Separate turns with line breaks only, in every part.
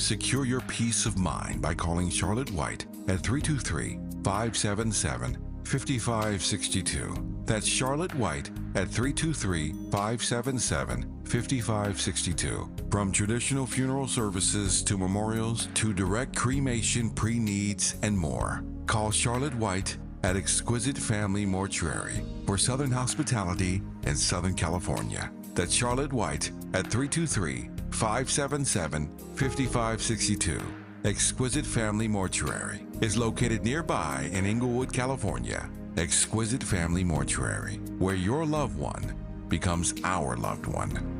Secure your peace of mind by calling Charlotte White at 323-577-5562. That's Charlotte White at 323-577-5562. From traditional funeral services to memorials to direct cremation, pre-needs, and more. Call Charlotte White at Exquisite Family Mortuary for Southern hospitality in Southern California. That's Charlotte White at 323-577-5562. Exquisite Family Mortuary is located nearby in Inglewood, California. Exquisite Family Mortuary, where your loved one becomes our loved one.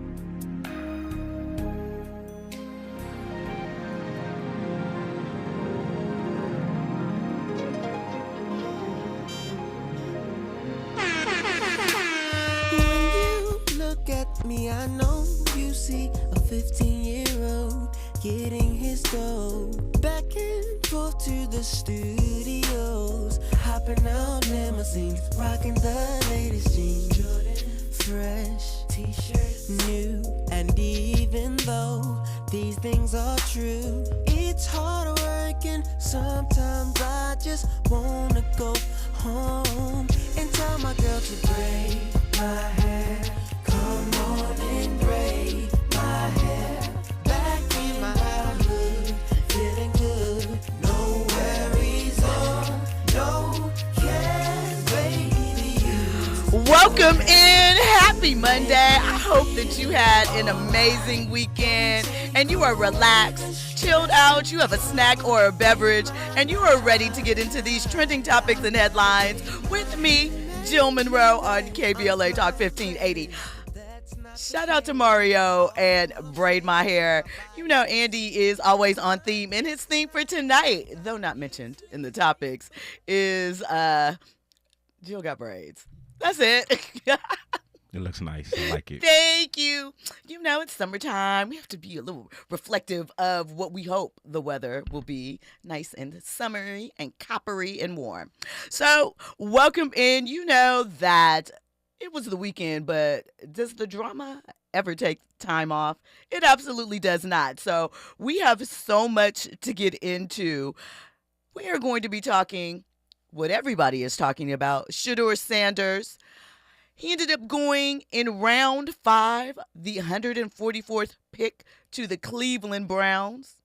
Me, I know you see a 15-year-old getting his dough. Back and forth to the studios, hopping out limousines, rocking the latest jeans. Jordan, fresh t-shirts, new. And even though these things are true, it's hard work and sometimes I just wanna go home and tell my girl to braid my hair. Come on and braid my hair. Back in my hood, feeling good. No worries on, no cares, baby.
Welcome in. Happy Monday. I hope that you had an amazing weekend and you are relaxed, chilled out, you have a snack or a beverage, and you are ready to get into these trending topics and headlines with me, Jill Munroe, on KBLA Talk 1580. Shout out to Mario and Braid My Hair. You know, Andy is always on theme, and his theme for tonight, though not mentioned in the topics, is Jill got braids. That's it.
It looks nice. I like it.
Thank you. You know, it's summertime. We have to be a little reflective of what we hope the weather will be. Nice and summery and coppery and warm. So, welcome in. You know that it was the weekend, but does the drama ever take time off? It absolutely does not. So we have so much to get into. We are going to be talking what everybody is talking about. Shedeur Sanders. He ended up going in round 5, the 144th pick to the Cleveland Browns.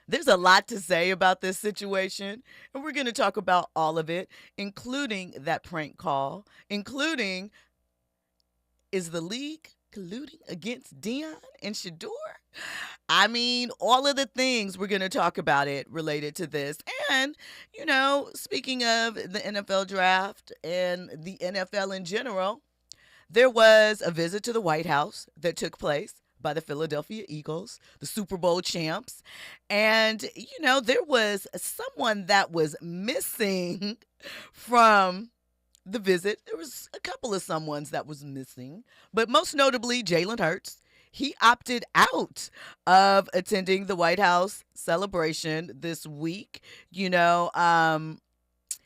There's a lot to say about this situation, and we're going to talk about all of it, including that prank call, including, is the league colluding against Deion and Shedeur? I mean, all of the things we're going to talk about it related to this. And, you know, speaking of the NFL draft and the NFL in general, there was a visit to the White House that took place by the Philadelphia Eagles, the Super Bowl champs. And, you know, there was someone that was missing from the visit. There was a couple of someones that was missing, but most notably Jalen Hurts. He opted out of attending the White House celebration this week. You know,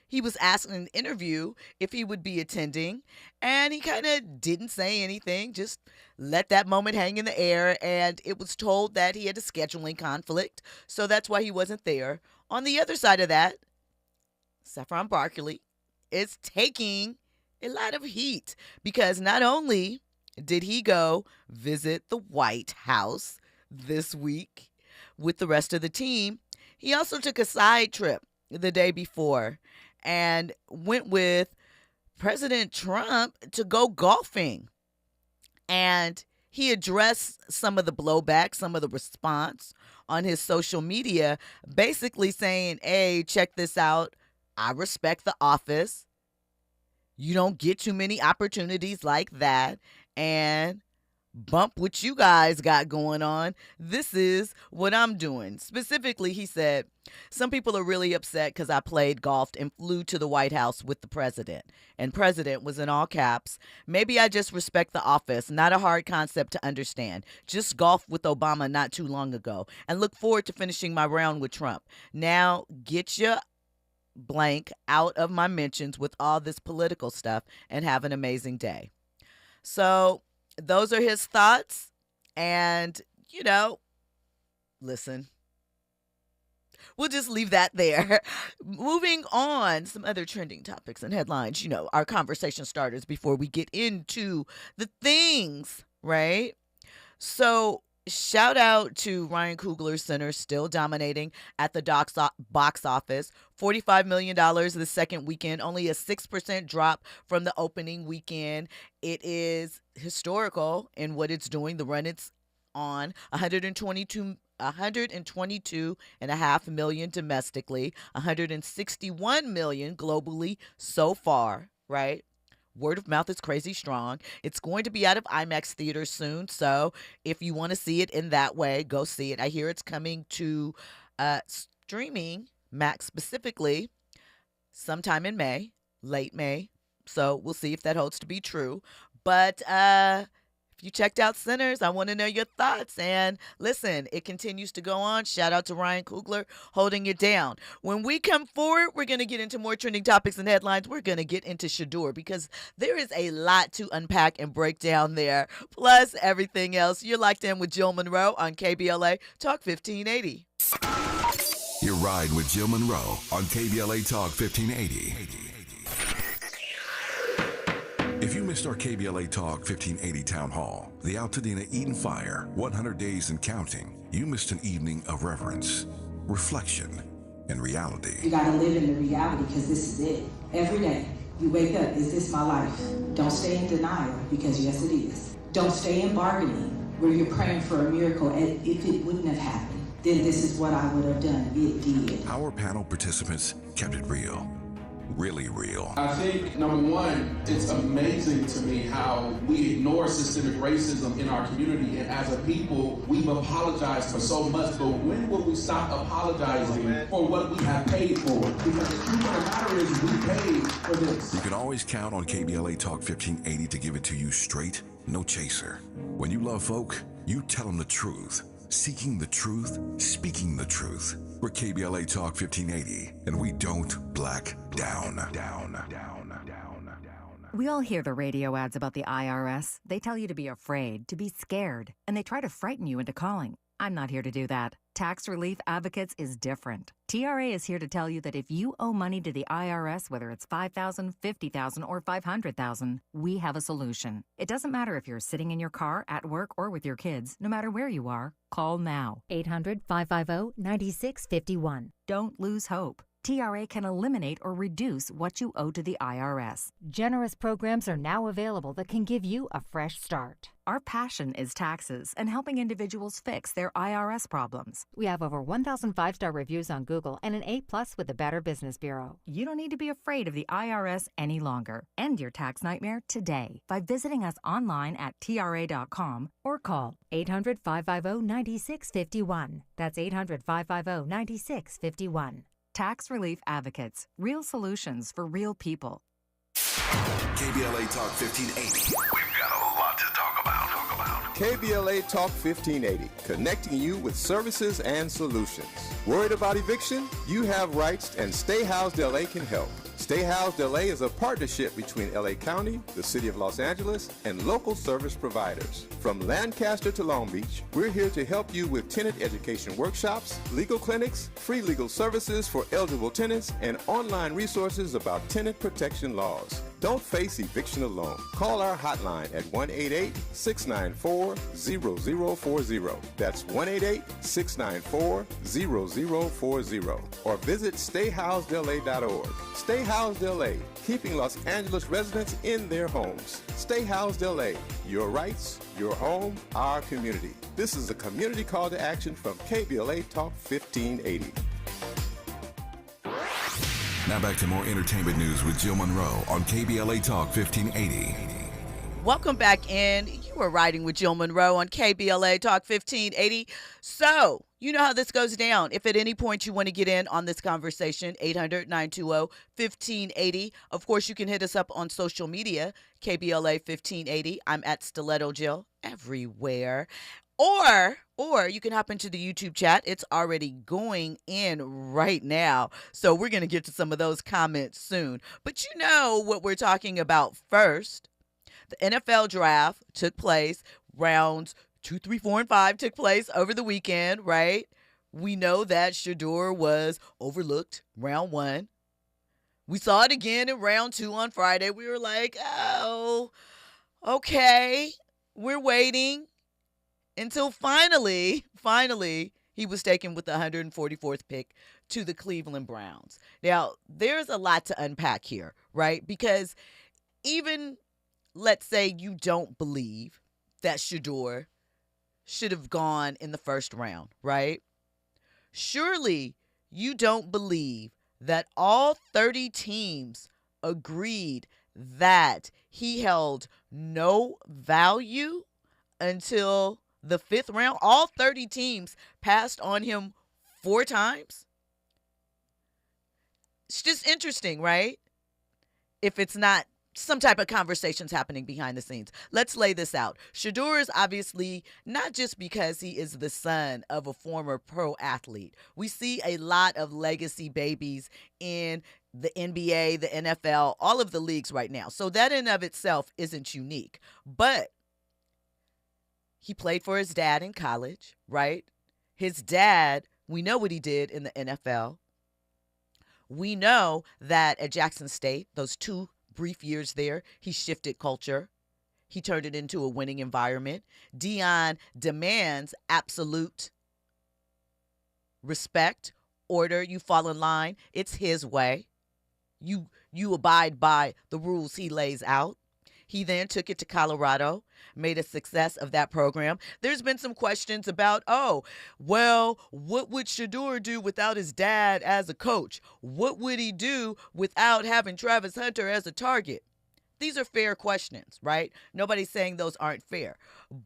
he was asked in an interview if he would be attending, and he kind of didn't say anything, just let that moment hang in the air, and it was told that he had a scheduling conflict, so that's why he wasn't there. On the other side of that, Saffron Barkley is taking a lot of heat because not only did he go visit the White House this week with the rest of the team, he also took a side trip the day before and went with President Trump to go golfing. And he addressed some of the blowback, some of the response on his social media, basically saying, hey, check this out. I respect the office. You don't get too many opportunities like that. And bump what you guys got going on. This is what I'm doing. Specifically, he said, some people are really upset because I played golf and flew to the White House with the president. And president was in all caps. Maybe I just respect the office. Not a hard concept to understand. Just golfed with Obama not too long ago. And look forward to finishing my round with Trump. Now, get your blank out of my mentions with all this political stuff and have an amazing day. So those are his thoughts. And, you know, Listen. We'll just leave that there. Moving on, some other trending topics and headlines, our conversation starters before we get into the things, right? So, shout out to Ryan Coogler's Center, still dominating at the box office. $45 million the second weekend, only a 6% drop from the opening weekend. It is historical in what it's doing, the run it's on. 122.5 million domestically, 161 million globally so far, right? Word of mouth is crazy strong. It's going to be out of IMAX theaters soon, so if you want to see it in that way, go see it. I hear it's coming to streaming, Max specifically, sometime in May, late May. So we'll see if that holds to be true. But if you checked out Sinners, I want to know your thoughts. And listen, it continues to go on. Shout out to Ryan Coogler holding it down. When we come forward, we're going to get into more trending topics and headlines. We're going to get into Shedeur because there is a lot to unpack and break down there. Plus everything else. You're locked in with Jill Munroe on KBLA Talk 1580.
Your ride with Jill Munroe on KBLA Talk 1580. If you missed our KBLA Talk 1580 Town Hall, the Altadena Eden Fire, 100 Days and Counting, you missed an evening of reverence, reflection, and reality.
You gotta live in the reality because this is it. Every day, you wake up, is this my life? Don't stay in denial because yes, it is. Don't stay in bargaining where you're praying for a miracle and if it wouldn't have happened, then this is what I would have done. It did.
Our panel participants kept it real. Really real.
I think, number one, it's amazing to me how we ignore systemic racism in our community, and as a people, we've apologized for so much, but when will we stop apologizing for what we have paid for? Because the truth of the matter is we paid for this.
You can always count on KBLA Talk 1580 to give it to you straight, no chaser. When you love folk, you tell them the truth. Seeking the truth, speaking the truth. We're KBLA Talk 1580, and we don't black down.
We all hear the radio ads about the IRS. They tell you to be afraid, to be scared, and they try to frighten you into calling. I'm not here to do that. Tax Relief Advocates is different. TRA is here to tell you that if you owe money to the IRS, whether it's $5,000, $50,000, or $500,000, we have a solution. It doesn't matter if you're sitting in your car, at work, or with your kids. No matter where you are, call now.
800-550-9651.
Don't lose hope. TRA can eliminate or reduce what you owe to the IRS.
Generous programs are now available that can give you a fresh start.
Our passion is taxes and helping individuals fix their IRS problems.
We have over 1,000 5-star reviews on Google and an A+ with the Better Business Bureau.
You don't need to be afraid of the IRS any longer. End your tax nightmare today by visiting us online at TRA.com or call
800-550-9651. That's 800-550-9651.
Tax Relief Advocates. Real solutions for real people.
KBLA Talk 1580. We've got a lot to talk about.
KBLA Talk 1580, connecting you with services and solutions. Worried about eviction? You have rights, and Stay Housed LA can help. Stay Housed LA is a partnership between LA County, the City of Los Angeles, and local service providers. From Lancaster to Long Beach, we're here to help you with tenant education workshops, legal clinics, free legal services for eligible tenants, and online resources about tenant protection laws. Don't face eviction alone. Call our hotline at 1-888-694-0040. That's 1-888-694-0040. Or visit stayhousedla.org. Stay Housed LA, keeping Los Angeles residents in their homes. Stay Housed LA, your rights, your home, our community. This is a community call to action from KBLA Talk 1580.
Now back to more entertainment news with Jill Munroe on KBLA Talk 1580.
Welcome back in. You are riding with Jill Munroe on KBLA Talk 1580. So, you know how this goes down. If at any point you want to get in on this conversation, 800-920-1580. Of course, you can hit us up on social media, KBLA 1580. I'm at Stiletto Jill everywhere. Or you can hop into the YouTube chat. It's already going in right now. So we're going to get to some of those comments soon. But you know what we're talking about first. The NFL draft took place. Rounds 2, 3, 4, and 5 took place over the weekend, right? We know that Shedeur was overlooked round 1. We saw it again in round 2 on Friday. We were like, oh, okay, we're waiting until finally, he was taken with the 144th pick to the Cleveland Browns. Now, there's a lot to unpack here, right? Because even, let's say you don't believe that Shedeur should have gone in the first round, right? Surely you don't believe that all 30 teams agreed that he held no value until the 5th round. All 30 teams passed on him 4 times. It's just interesting, right? If it's not some type of conversations happening behind the scenes. Let's lay this out. Shedeur is obviously not just because he is the son of a former pro athlete. We see a lot of legacy babies in the NBA, the NFL, all of the leagues right now. So that in of itself isn't unique. But he played for his dad in college, right? His dad, we know what he did in the NFL. We know that at Jackson State, those 2 brief years there, he shifted culture. He turned it into a winning environment. Deion demands absolute respect, order. You fall in line. It's his way. You abide by the rules he lays out. He then took it to Colorado, made a success of that program. There's been some questions about, what would Shedeur do without his dad as a coach? What would he do without having Travis Hunter as a target? These are fair questions, right? Nobody's saying those aren't fair.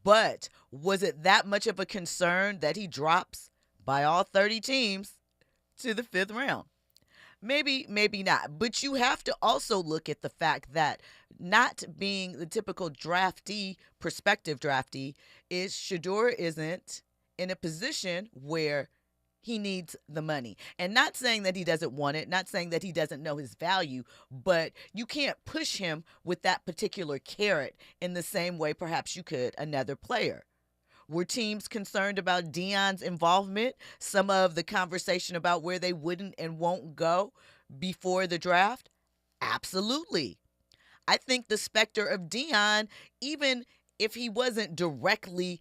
But was it that much of a concern that he drops by all 30 teams to the 5th round? Maybe, maybe not. But you have to also look at the fact that not being the typical prospective draftee, is Shedeur isn't in a position where he needs the money. And not saying that he doesn't want it, not saying that he doesn't know his value, but you can't push him with that particular carrot in the same way perhaps you could another player. Were teams concerned about Deion's involvement? Some of the conversation about where they wouldn't and won't go before the draft? Absolutely. I think the specter of Deion, even if he wasn't directly,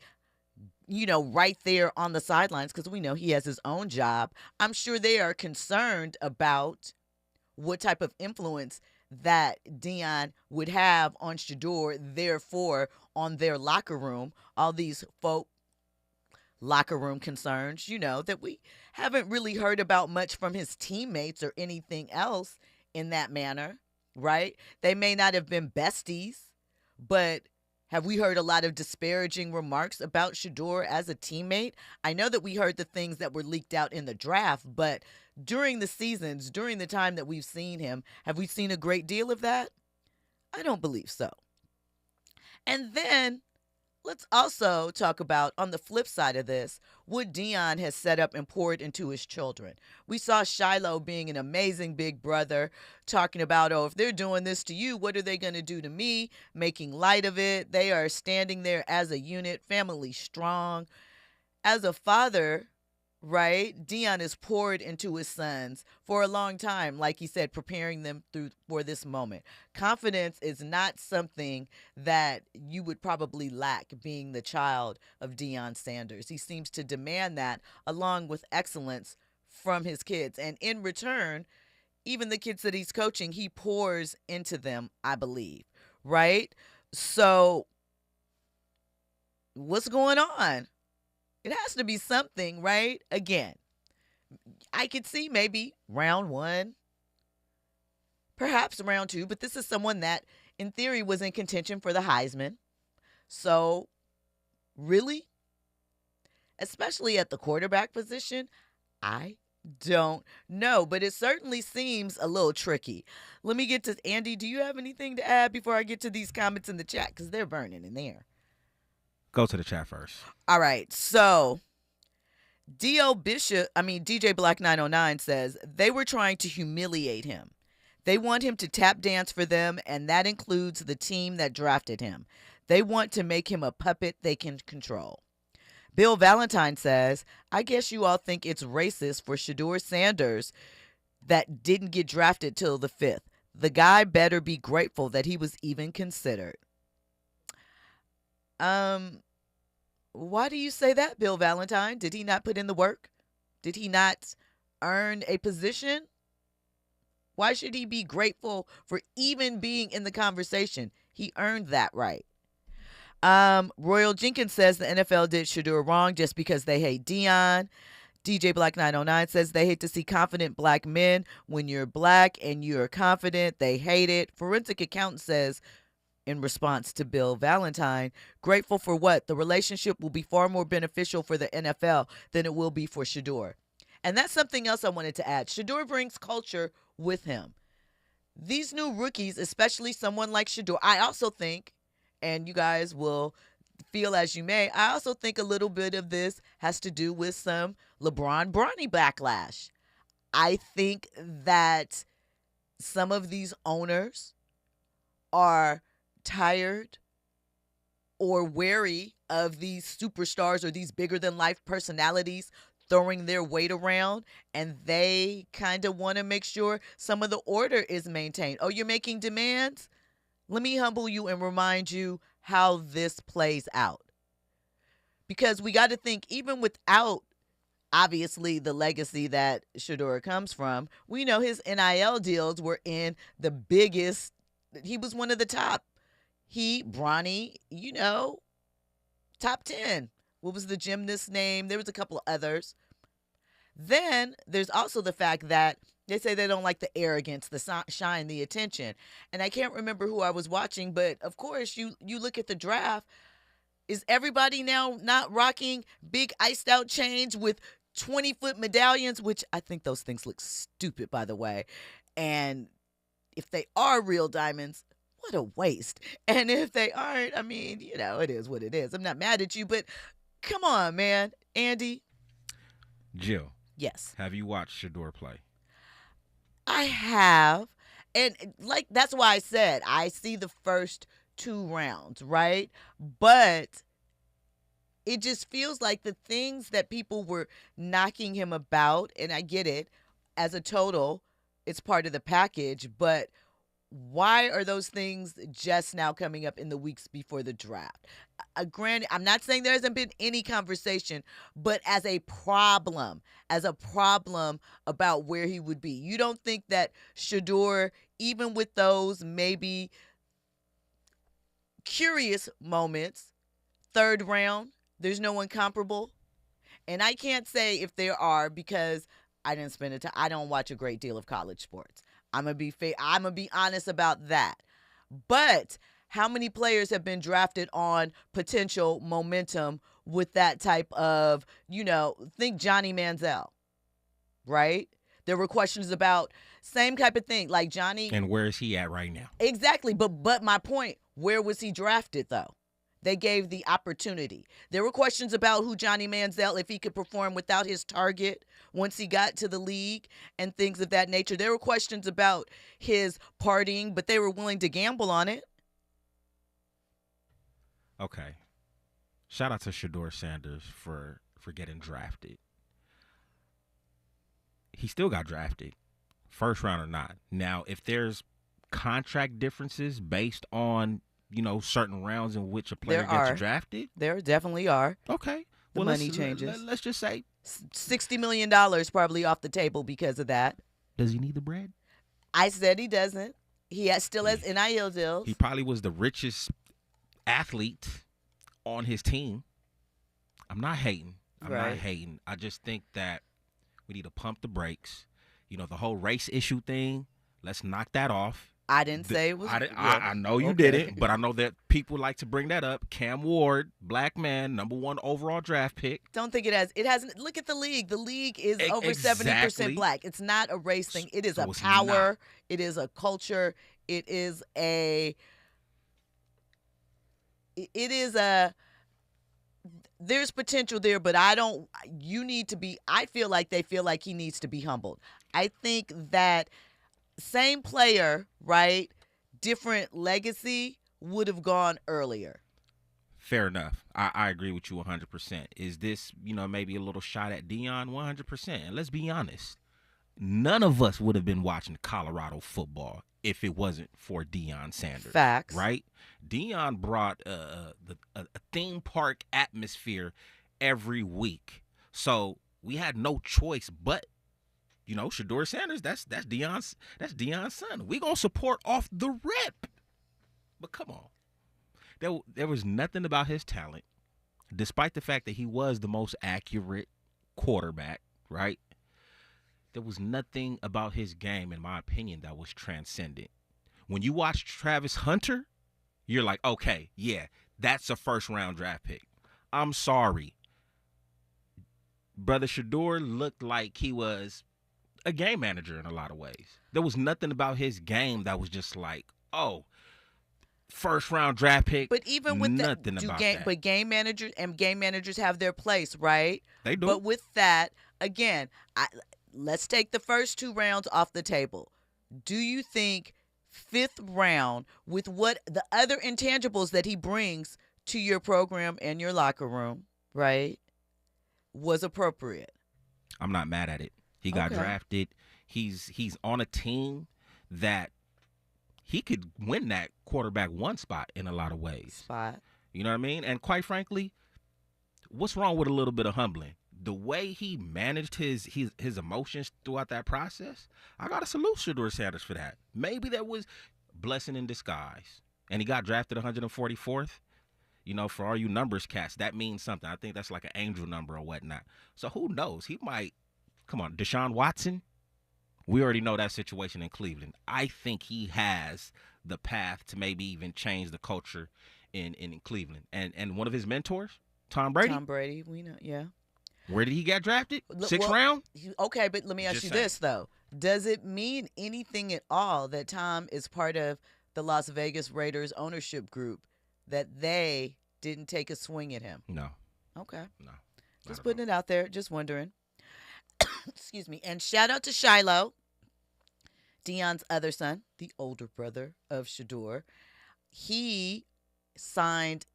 right there on the sidelines, because we know he has his own job, I'm sure they are concerned about what type of influence that Deion would have on Shedeur, therefore on their locker room, all these folk locker room concerns, that we haven't really heard about much from his teammates or anything else in that manner, right? They may not have been besties, but have we heard a lot of disparaging remarks about Shedeur as a teammate? I know that we heard the things that were leaked out in the draft, but during the seasons, during the time that we've seen him, have we seen a great deal of that? I don't believe so. And then let's also talk about, on the flip side of this, what Deion has set up and poured into his children. We saw Shiloh being an amazing big brother, talking about, if they're doing this to you, what are they going to do to me? Making light of it. They are standing there as a unit, family strong. As a father, right, Deion has poured into his sons for a long time, like he said, preparing them for this moment. Confidence is not something that you would probably lack being the child of Deion Sanders. He seems to demand that along with excellence from his kids. And in return, even the kids that he's coaching, he pours into them, I believe, right? So what's going on? It has to be something, right? Again, I could see maybe round 1, perhaps round 2, but this is someone that, in theory, was in contention for the Heisman. So, really? Especially at the quarterback position? I don't know, but it certainly seems a little tricky. Let me get to Andy. Do you have anything to add before I get to these comments in the chat? Because they're burning in there.
Go to the chat first.
All right. So DJ Black 909 says they were trying to humiliate him. They want him to tap dance for them, and that includes the team that drafted him. They want to make him a puppet they can control. Bill Valentine says, I guess you all think it's racist for Shedeur Sanders that didn't get drafted till the 5th. The guy better be grateful that he was even considered. Why do you say that, Bill Valentine? Did he not put in the work? Did he not earn a position? Why should he be grateful for even being in the conversation? He earned that right. Royal Jenkins says the NFL did Shedeur wrong just because they hate Deion. DJ Black 909 says they hate to see confident black men. When you're black and you're confident, they hate it. Forensic Accountant says, in response to Bill Valentine, grateful for what? The relationship will be far more beneficial for the NFL than it will be for Shedeur. And that's something else I wanted to add. Shedeur brings culture with him. These new rookies, especially someone like Shedeur, I also think, and you guys will feel as you may, I also think a little bit of this has to do with some LeBron Bronny backlash. I think that some of these owners are tired or wary of these superstars or these bigger than life personalities throwing their weight around, and they kind of want to make sure some of the order is maintained. Oh, you're making demands? Let me humble you and remind you how this plays out. Because we got to think, even without, obviously, the legacy that Shedeur comes from, we know his NIL deals were in the biggest. He was one of the top. Bronny, top 10. What was the gymnast's name? There was a couple of others. Then there's also the fact that they say they don't like the arrogance, the shine, the attention. And I can't remember who I was watching, but of course, you look at the draft. Is everybody now not rocking big iced out chains with 20-foot medallions, which I think those things look stupid, by the way. And if they are real diamonds, what a waste. And if they aren't, I mean, it is what it is. I'm not mad at you, but come on, man. Andy?
Jill.
Yes.
Have you watched Shedeur play?
I have. And that's why I said I see the first 2 rounds, right? But it just feels like the things that people were knocking him about, and I get it, as a total, it's part of the package, but why are those things just now coming up in the weeks before the draft? Granted, I'm not saying there hasn't been any conversation, but as a problem about where he would be. You don't think that Shedeur, even with those maybe curious moments, 3rd round, there's no one comparable? And I can't say if there are, because I didn't spend time. I don't watch a great deal of college sports. I'm gonna be honest about that. But how many players have been drafted on potential momentum with that type of, think Johnny Manziel, right? There were questions about same type of thing, like Johnny.
And where is he at right now?
Exactly, but my point, where was he drafted though? They gave the opportunity. There were questions about who Johnny Manziel, if he could perform without his target once he got to the league and things of that nature. There were questions about his partying, but they were willing to gamble on it.
Okay. Shout out to Shedeur Sanders for getting drafted. He still got drafted, 1st round or not. Now, if there's contract differences based on certain rounds in which a player gets drafted?
There definitely are.
Okay.
The money changes.
Let's just say
$60 million probably off the table because of that.
Does he need the bread?
I said he doesn't. He still has NIL deals.
He probably was the richest athlete on his team. I'm not hating. I just think that we need to pump the brakes. The whole race issue thing, let's knock that off.
I didn't say it was.
I know you didn't, but I know that people like to bring that up. Cam Ward, black man, #1 overall draft pick.
Don't think it has. It hasn't. Look at the league. The league is over 70% black. It's not a race thing. It is a power. It is a culture. It is a. There's potential there, but I feel like they feel like he needs to be humbled. I think that. Same player, right? Different legacy would have gone earlier.
Fair enough. I agree with you 100%. Is this, maybe a little shot at Deion? 100%. And let's be honest. None of us would have been watching Colorado football if it wasn't for Deion Sanders.
Facts.
Right? Deion brought a theme park atmosphere every week. So we had no choice but, Shedeur Sanders, that's Deion's son. We gonna support off the rip. But come on. There was nothing about his talent, despite the fact that he was the most accurate quarterback, right? There was nothing about his game, in my opinion, that was transcendent. When you watch Travis Hunter, you're like, okay, yeah, that's a first-round draft pick. I'm sorry. Brother Shedeur looked like he was a game manager in a lot of ways. There was nothing about his game that was just like, oh, first-round draft pick.
But even with
nothing about that.
But game managers have their place, right?
They do.
But with that, again, let's take the first 2 rounds off the table. Do you think 5th round, with what the other intangibles that he brings to your program and your locker room, right, was appropriate?
I'm not mad at it. He got drafted. He's on a team that he could win that quarterback 1 spot in a lot of ways. You know what I mean? And quite frankly, what's wrong with a little bit of humbling? The way he managed his emotions throughout that process, I got to salute Shedeur Sanders for that. Maybe that was blessing in disguise. And he got drafted 144th. For all you numbers cats, that means something. I think that's like an angel number or whatnot. So who knows? He might, come on, Deshaun Watson, we already know that situation in Cleveland. I think he has the path to maybe even change the culture in Cleveland. And one of his mentors, Tom Brady.
Tom Brady, we know, yeah.
Where did he get drafted? 6th round?
Okay, but let me ask you this, though. Does it mean anything at all that Tom is part of the Las Vegas Raiders ownership group, that they didn't take a swing at him?
No.
Okay.
No.
Just putting it out there, just wondering. Excuse me. And shout out to Shiloh, Deion's other son, the older brother of Shedeur. He signed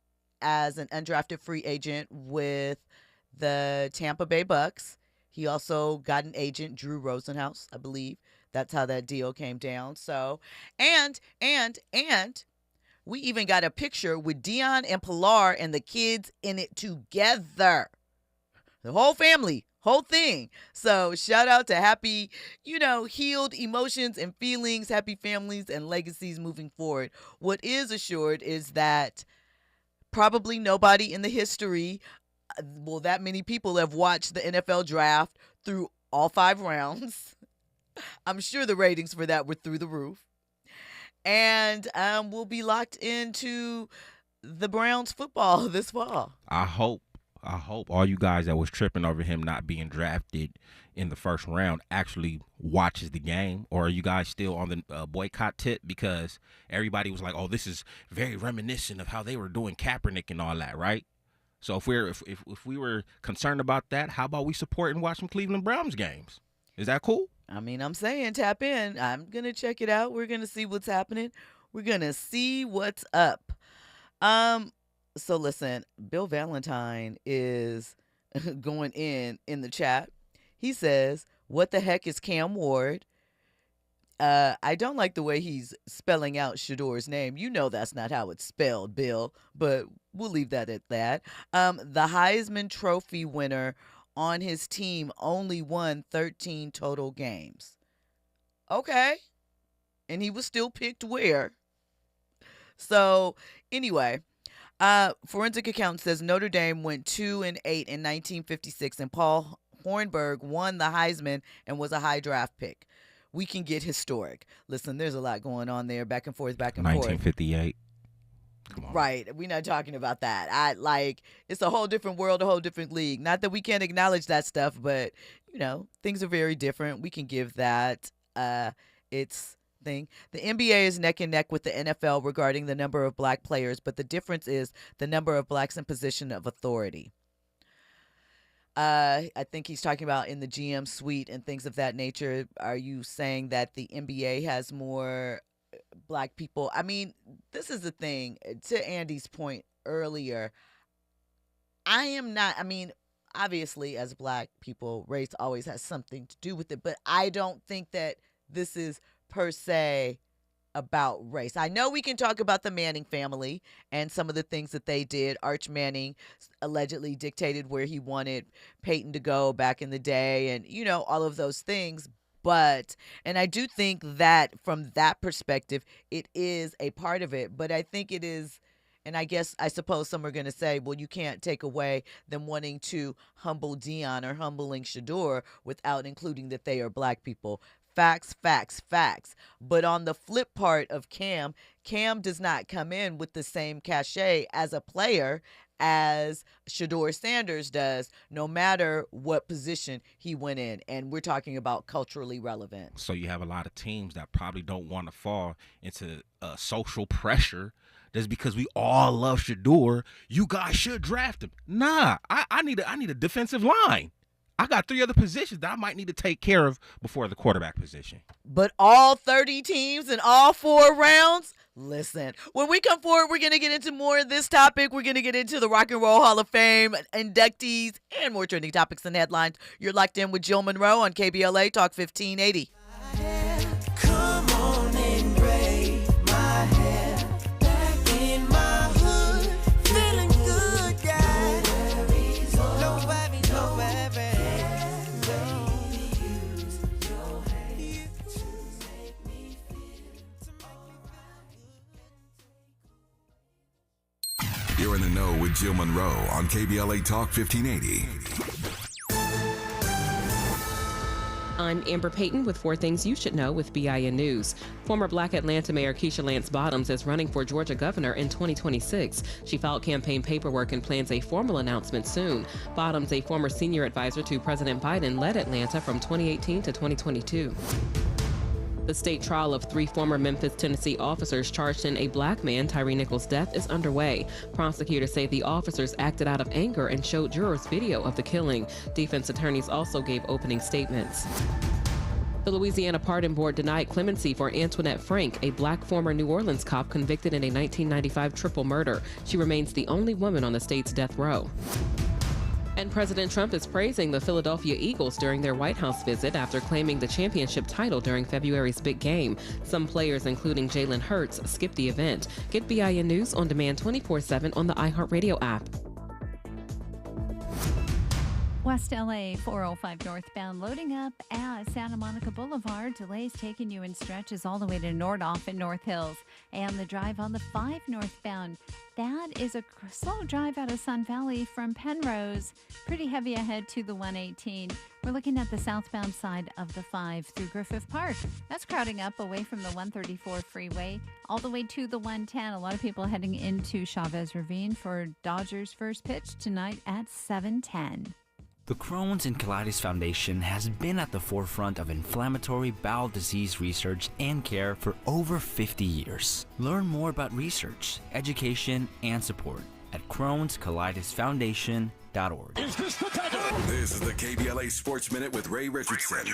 as an undrafted free agent with the Tampa Bay Bucks. He also got an agent, Drew Rosenhaus, I believe. That's how that deal came down. So, and we even got a picture with Deion and Pilar and the kids in it together. The whole family, whole thing. So shout out to happy, healed emotions and feelings, happy families and legacies moving forward. What is assured is that probably nobody in the history, that many people have watched the NFL draft through all 5 rounds. I'm sure the ratings for that were through the roof. And we'll be locked into the Browns football this fall.
I hope all you guys that was tripping over him not being drafted in the 1st round actually watches the game. Or are you guys still on the boycott tip because everybody was like, oh, this is very reminiscent of how they were doing Kaepernick and all that, right? So if we were concerned about that, how about we support and watch some Cleveland Browns games? Is that cool?
I mean, I'm saying tap in. I'm going to check it out. We're going to see what's happening. We're going to see what's up. So listen, Bill Valentine is going in the chat. He says, what the heck is Cam Ward? I don't like the way he's spelling out Shedeur's name. That's not how it's spelled, Bill, but we'll leave that at that. The Heisman Trophy winner on his team only won 13 total games. Okay. And he was still picked where? So anyway, Forensic Accountant says Notre Dame went 2-8 in 1956, and Paul Hornburg won the Heisman and was a high draft pick. We can get historic. Listen, there's a lot going on there, back and forth.
1958. Come on.
Right. We're not talking about that. It's a whole different world, a whole different league. Not that we can't acknowledge that stuff, but, things are very different. We can give that its thing. The NBA is neck and neck with the NFL regarding the number of black players, but the difference is the number of blacks in position of authority. I think he's talking about in the GM suite and things of that nature. Are you saying that the NBA has more black people? I mean, this is the thing, to Andy's point earlier, obviously, as Black people, race always has something to do with it, but I don't think that this is per se about race. I know we can talk about the Manning family and some of the things that they did. Arch Manning allegedly dictated where he wanted Peyton to go back in the day, and, all of those things. And I do think that from that perspective, it is a part of it, but I think it is. And I suppose some are going to say, well, you can't take away them wanting to humble Deion or humbling Shedeur without including that they are Black people. Facts, facts, facts. But on the flip part of Cam does not come in with the same cachet as a player as Shedeur Sanders does, no matter what position he went in. And we're talking about culturally relevant.
So you have a lot of teams that probably don't want to fall into social pressure. That's because we all love Shedeur. You guys should draft him. Nah, I need a defensive line. I got 3 other positions that I might need to take care of before the quarterback position.
But all 30 teams in all 4 rounds? Listen, when we come forward, we're going to get into more of this topic. We're going to get into the Rock and Roll Hall of Fame inductees and more trending topics and headlines. You're locked in with Jill Munroe on KBLA Talk 1580.
Come on and braid my hair back in my hood, feeling good, guys. No worries, no worries.
You're in the know with Jill Munroe on KBLA Talk 1580.
I'm Amber Payton with 4 Things You Should Know with BIN News. Former Black Atlanta Mayor Keisha Lance Bottoms is running for Georgia governor in 2026. She filed campaign paperwork and plans a formal announcement soon. Bottoms, a former senior advisor to President Biden, led Atlanta from 2018 to 2022. The state trial of 3 former Memphis, Tennessee officers charged in a Black man, Tyree Nichols' death, is underway. Prosecutors say the officers acted out of anger and showed jurors video of the killing. Defense attorneys also gave opening statements. The Louisiana Pardon Board denied clemency for Antoinette Frank, a Black former New Orleans cop convicted in a 1995 triple murder. She remains the only woman on the state's death row. And President Trump is praising the Philadelphia Eagles during their White House visit after claiming the championship title during February's big game. Some players, including Jalen Hurts, skipped the event. Get BIN News on demand 24/7 on the iHeartRadio app.
West LA 405 northbound loading up at Santa Monica Boulevard. Delays taking you in stretches all the way to Nordoff and North Hills. And the drive on the 5 northbound. That is a slow drive out of Sun Valley from Penrose. Pretty heavy ahead to the 118. We're looking at the southbound side of the 5 through Griffith Park. That's crowding up away from the 134 freeway all the way to the 110. A lot of people heading into Chavez Ravine for Dodgers' first pitch tonight at 7:10.
The Crohn's and Colitis Foundation has been at the forefront of inflammatory bowel disease research and care for over 50 years. Learn more about research, education, and support at Crohn'sColitisFoundation.org.
This is the KBLA Sports Minute with Ray Richardson.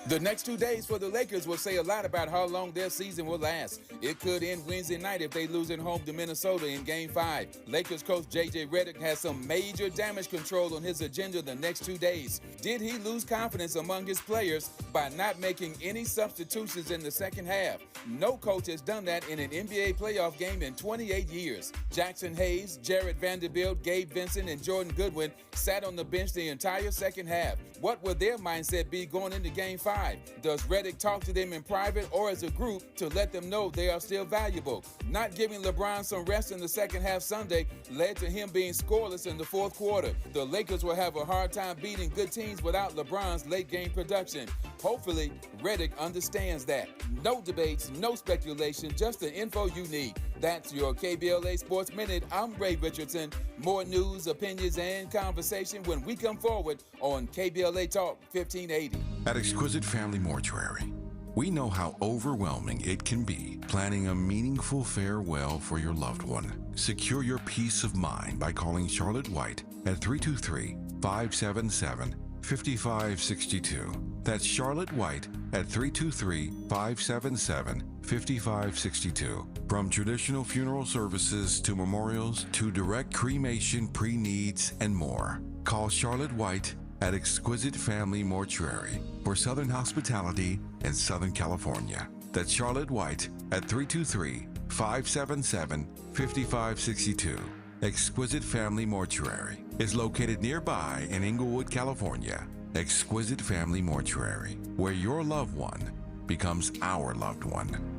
The next 2 days for the Lakers will say a lot about how long their season will last. It could end Wednesday night if they lose at home to Minnesota in Game 5. Lakers coach J.J. Redick has some major damage control on his agenda the next 2 days. Did he lose confidence among his players by not making any substitutions in the second half? No coach has done that in an NBA playoff game in 28 years. Jackson Hayes, Jared Vanderbilt, Gabe Vincent, and Jordan Goodwin sat on the bench the entire second half. What would their mindset be going into Game 5? Does Redick talk to them in private or as a group to let them know they are still valuable? Not giving LeBron some rest in the second half Sunday led to him being scoreless in the fourth quarter. The Lakers will have a hard time beating good teams without LeBron's late game production. Hopefully, Redick understands that. No debates, no speculation, just the info you need. That's your KBLA Sports Minute. I'm Ray Richardson. More news, opinions, and conversation when we come forward on KBLA Talk 1580.
At Exquisite Family Mortuary, we know how overwhelming it can be planning a meaningful farewell for your loved one. Secure your peace of mind by calling Charlotte White at 323-577 5562. That's Charlotte White at 323-577-5562. From traditional funeral services to memorials to direct cremation, pre-needs, and more. Call Charlotte White at Exquisite Family Mortuary for Southern hospitality in Southern California. That's Charlotte White at 323-577-5562. Exquisite Family Mortuary is located nearby in Inglewood, California. Exquisite Family Mortuary, where your loved one becomes our loved one.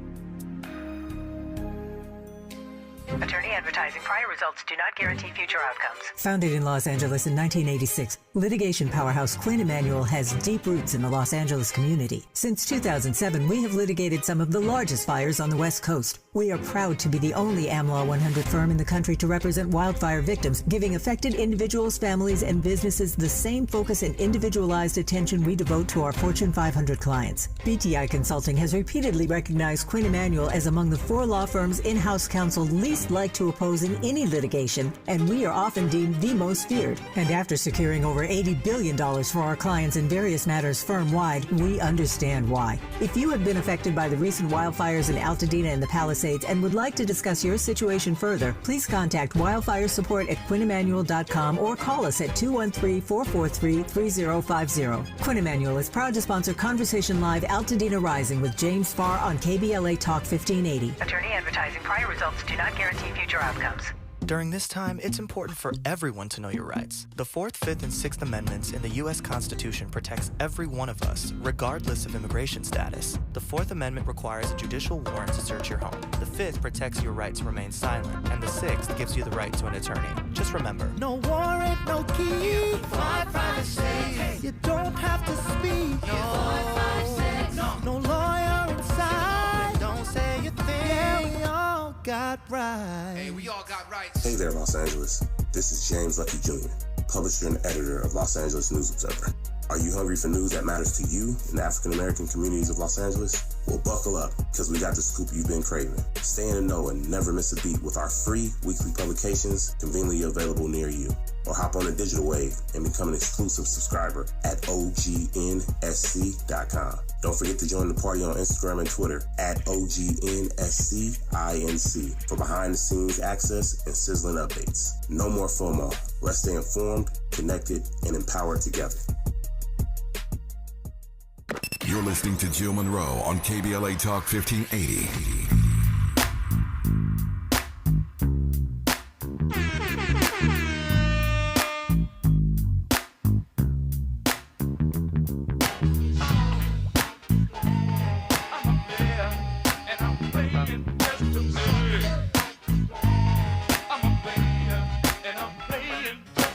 Attorney advertising. Prior results do not guarantee future outcomes.
Founded in Los Angeles in 1986, litigation powerhouse Quinn Emanuel has deep roots in the Los Angeles community. Since 2007, we have litigated some of the largest fires on the West Coast. We are proud to be the only AmLaw 100 firm in the country to represent wildfire victims, giving affected individuals, families, and businesses the same focus and individualized attention we devote to our Fortune 500 clients. BTI Consulting has repeatedly recognized Quinn Emanuel as among the 4 law firms in-house counsel least like to oppose in any litigation, and we are often deemed the most feared. And after securing over $80 billion for our clients in various matters firm-wide, we understand why. If you have been affected by the recent wildfires in Altadena and the Palisades and would like to discuss your situation further, please contact wildfire support at QuinnEmanuel.com or call us at 213-443-3050. Quinn Emanuel is proud to sponsor Conversation Live Altadena Rising with James Farr on KBLA Talk 1580.
Attorney advertising. Prior results do not guarantee future outcomes.
During this time, it's important for everyone to know your rights. The 4th, 5th, and 6th Amendments in the U.S. Constitution protects every one of us, regardless of immigration status. The 4th Amendment requires a judicial warrant to search your home. The 5th protects your right to remain silent, and the 6th gives you the right to an attorney. Just remember,
No warrant, no key. 556. You don't have to speak. No 556. No lawyer inside. Don't say a thing. Yeah, we all got rights.
Hey, we all got rights.
Hey there, Los Angeles. This is James Lucky Jr., publisher and editor of Los Angeles News Observer. Are you hungry for news that matters to you in the African-American communities of Los Angeles? Well, buckle up, because we got the scoop you've been craving. Stay in the know and never miss a beat with our free weekly publications conveniently available near you. Or hop on the digital wave and become an exclusive subscriber at OGNSC.com. Don't forget to join the party on Instagram and Twitter at OGNSCINC for behind-the-scenes access and sizzling updates. No more FOMO. Let's stay informed, connected, and empowered together.
You're listening to Jill Munroe on KBLA Talk 1580.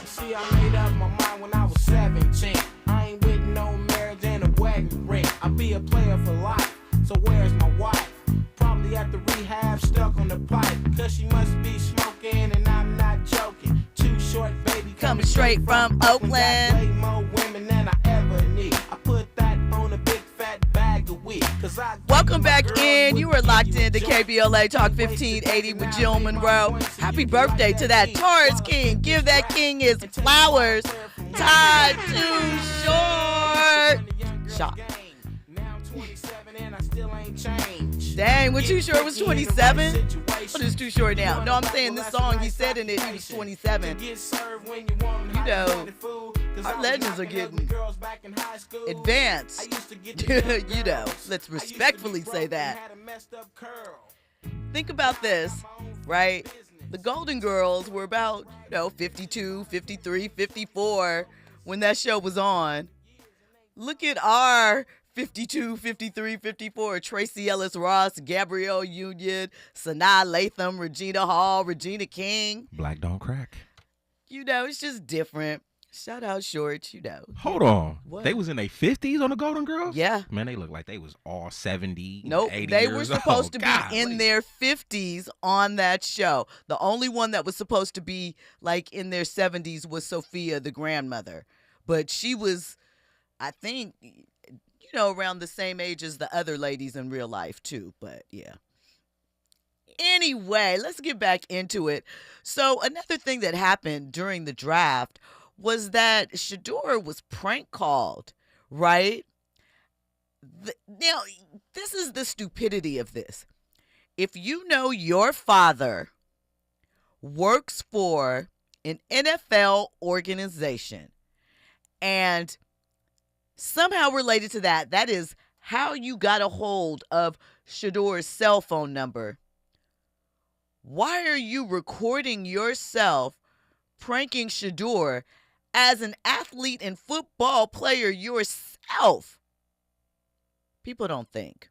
See, I made up my mind when I was 17. I ain't with no marriage and a wedding ring. I'll be a player for life, so where's my wife? Probably at the rehab, stuck on the pipe. Cause she must be smoking and I'm not joking. Too short, baby,
coming straight from Oakland.
Got way more women than I ever need. I put that on a big fat bag of weed.
Welcome back in. You are locked into KBLA Talk 1580 with Jill Munroe. Happy birthday to that Taurus King. Give that king his flowers. Tied too short. Shot. Dang, what Too Short was 27? What is Too Short now? No, I'm saying this song, he said in it he was 27. You know, our legends are getting advanced. You know, let's respectfully say that. Think about this, right? The Golden Girls were about, 52, 53, 54 when that show was on. Look at our 52, 53, 54, Tracy Ellis Ross, Gabrielle Union, Sanaa Lathan, Regina Hall, Regina King.
Black don't crack.
It's just different. Shout out Short,
Hold on.
What?
They was in their 50s on the Golden Girls?
Yeah.
Man, they looked like they was all 70,
Nope,
80
they
years
were supposed to
old.
be in their 50s on that show. The only one that was supposed to be like in their 70s was Sophia, the grandmother. But she was, I think, around the same age as the other ladies in real life too. But yeah. Anyway, let's get back into it. So another thing that happened during the draft was that Shedeur was prank called, right? Now, this is the stupidity of this. If you know your father works for an NFL organization and somehow related to that, that is how you got a hold of Shedeur's cell phone number. Why are you recording yourself pranking Shedeur as an athlete and football player yourself? People don't think.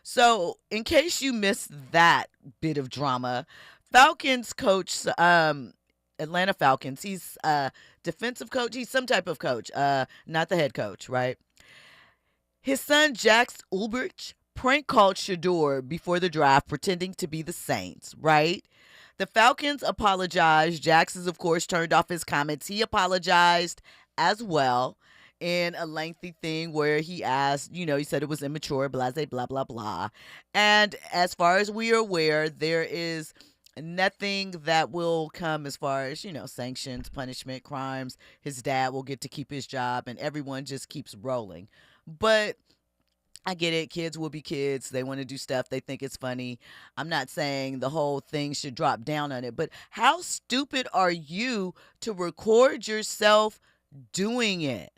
So, in case you missed that bit of drama, Falcons coach, Atlanta Falcons, he's a defensive coach. He's some type of coach, not the head coach, right? His son, Jax Ulbrich, prank called Shedeur before the draft, pretending to be the Saints, right? The Falcons apologized. Jax is, of course, turned off his comments. He apologized as well in a lengthy thing where he asked, he said it was immature, blah, blah, blah, blah. And as far as we are aware, there is nothing that will come as far as, sanctions, punishment, crimes. His dad will get to keep his job, and everyone just keeps rolling. But I get it. Kids will be kids. They want to do stuff. They think it's funny. I'm not saying the whole thing should drop down on it, but how stupid are you to record yourself doing it?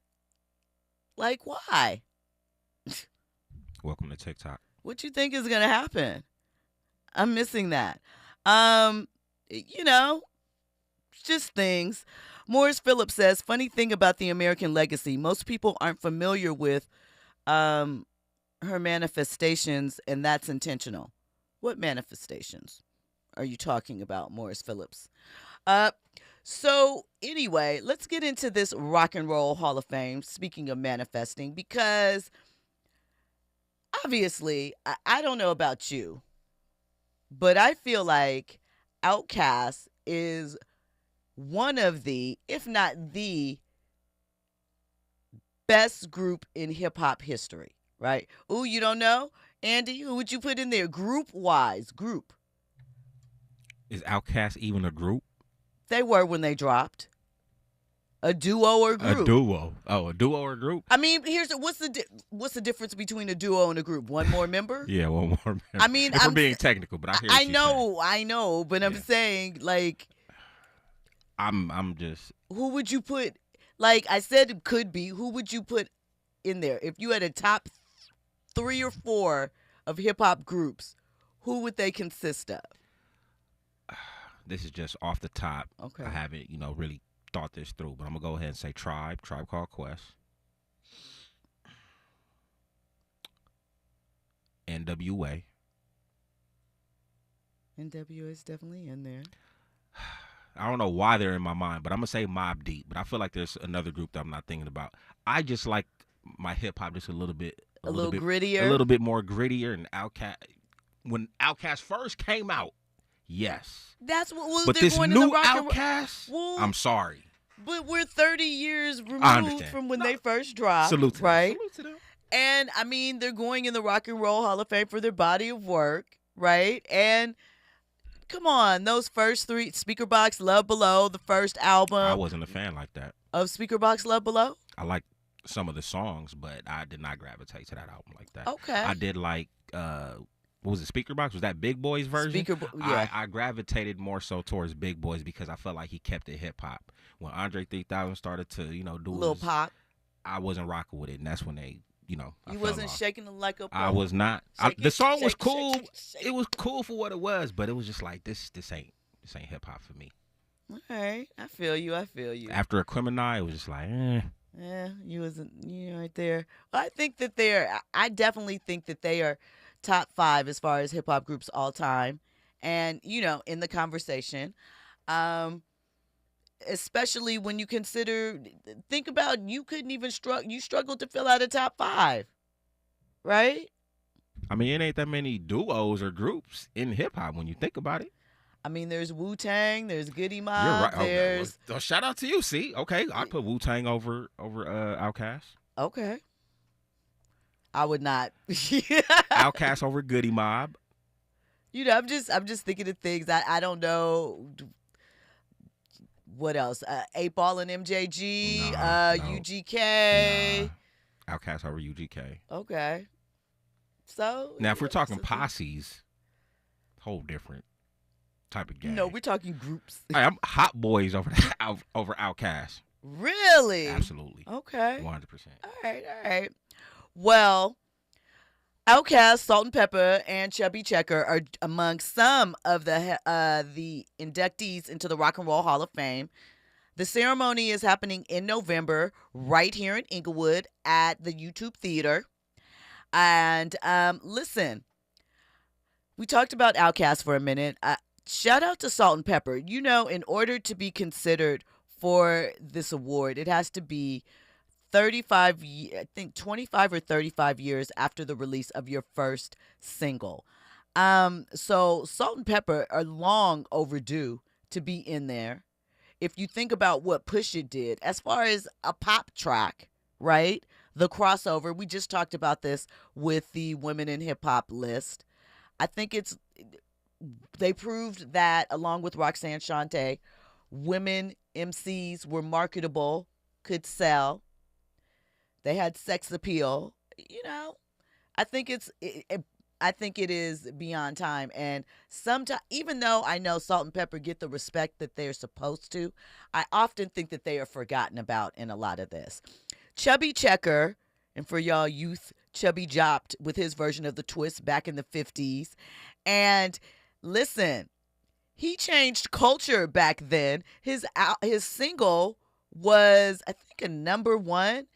Like, why?
Welcome to TikTok.
What you think is going to happen? I'm missing that. Just things. Morris Phillips says, funny thing about the American legacy, most people aren't familiar with her manifestations, and that's intentional. What manifestations are you talking about, Morris Phillips? So anyway, let's get into this Rock and Roll Hall of Fame, speaking of manifesting, because obviously, I don't know about you, but I feel like Outkast is one of the, if not the best group in hip-hop history, right? Ooh, you don't know? Andy, who would you put in there? Group-wise, group.
Is Outkast even a group?
They were when they dropped. A duo or group?
A duo. Oh, a duo or group?
I mean, what's the difference between a duo and a group? One more member?
Yeah, one more member.
I mean,
I'm being technical, but I hear
I know, but I'm saying, like,
I'm just.
Who would you put? Like I said, it could be. Who would you put in there if you had a top 3 or 4 of hip hop groups? Who would they consist of?
This is just off the top.
Okay.
I haven't, really thought this through, but I'm gonna go ahead and say Tribe Called Quest, NWA.
NWA is definitely in there.
I don't know why they're in my mind, but I'm gonna say Mobb Deep. But I feel like there's another group that I'm not thinking about. I just like my hip hop just a little bit
grittier,
a little bit more grittier. And Outkast, when Outkast first came out, yes,
that's what.
But this new Outkast, I'm sorry,
but we're 30 years removed from when they first dropped.
Salute to
right?
them. Salute to them.
And I mean, they're going in the Rock and Roll Hall of Fame for their body of work, right? And come on, those first 3, Speakerbox, Love Below, the first album.
I wasn't a fan like that
of Speakerbox, Love Below.
I like some of the songs, but I did not gravitate to that album like that.
Okay.
I did like, what was it, Speakerbox? Was that Big Boy's version?
Yeah.
I gravitated more so towards Big Boy's because I felt like he kept it hip-hop. When Andre 3000 started to, do
Lil Pop,
I wasn't rocking with it, and that's when they, I
you
fell
wasn't
off.
shaking it like a pole.
I was not.
Shake
The
it,
song was
shake,
cool.
shake, shake.
It was cool for what it was, but it was just like, this ain't hip-hop for me.
All right. I feel you.
After Aquemini, it was just like, eh.
Yeah, you right there. I think that I definitely think that they are top 5 as far as hip hop groups all time. And, in the conversation, especially when you think about, you couldn't even you struggled to fill out a top 5, right?
I mean, it ain't that many duos or groups in hip hop when you think about it.
I mean, there's Wu-Tang, there's Goody Mob,
You're right.
there's...
Well, shout out to you, see? Okay, I'd put Wu-Tang over Outkast.
Okay. I would not.
Outkast over Goody Mob.
I'm just thinking of things. I don't know. What else? 8 Ball and MJG, UGK.
Outkast over UGK.
Okay. So
now, if we're talking posses, whole different type of game.
No, we're talking groups.
I'm Hot Boys over Outkast.
Really?
Absolutely.
Okay.
100%.
All right. Well, Outkast, Salt and Pepper, and Chubby Checker are among some of the inductees into the Rock and Roll Hall of Fame. The ceremony is happening in November right here in Inglewood at the YouTube Theater. And listen, we talked about Outkast for a minute. Shout out to Salt and Pepper. You know, in order to be considered for this award, it has to be 25 or 35 years after the release of your first single. So Salt and Pepper are long overdue to be in there. If you think about what Pusha did as far as a pop track, right? The crossover, we just talked about this with the Women in Hip Hop list. I think they proved that along with Roxanne Shante, women MCs were marketable, could sell. They had sex appeal. You know, I think it is beyond time. And sometimes, even though I know Salt and Pepper get the respect that they're supposed to, I often think that they are forgotten about in a lot of this. Chubby Checker, and for y'all youth, Chubby Jopped with his version of the twist back in the 50s. And listen, he changed culture back then. His single was, I think, a #1.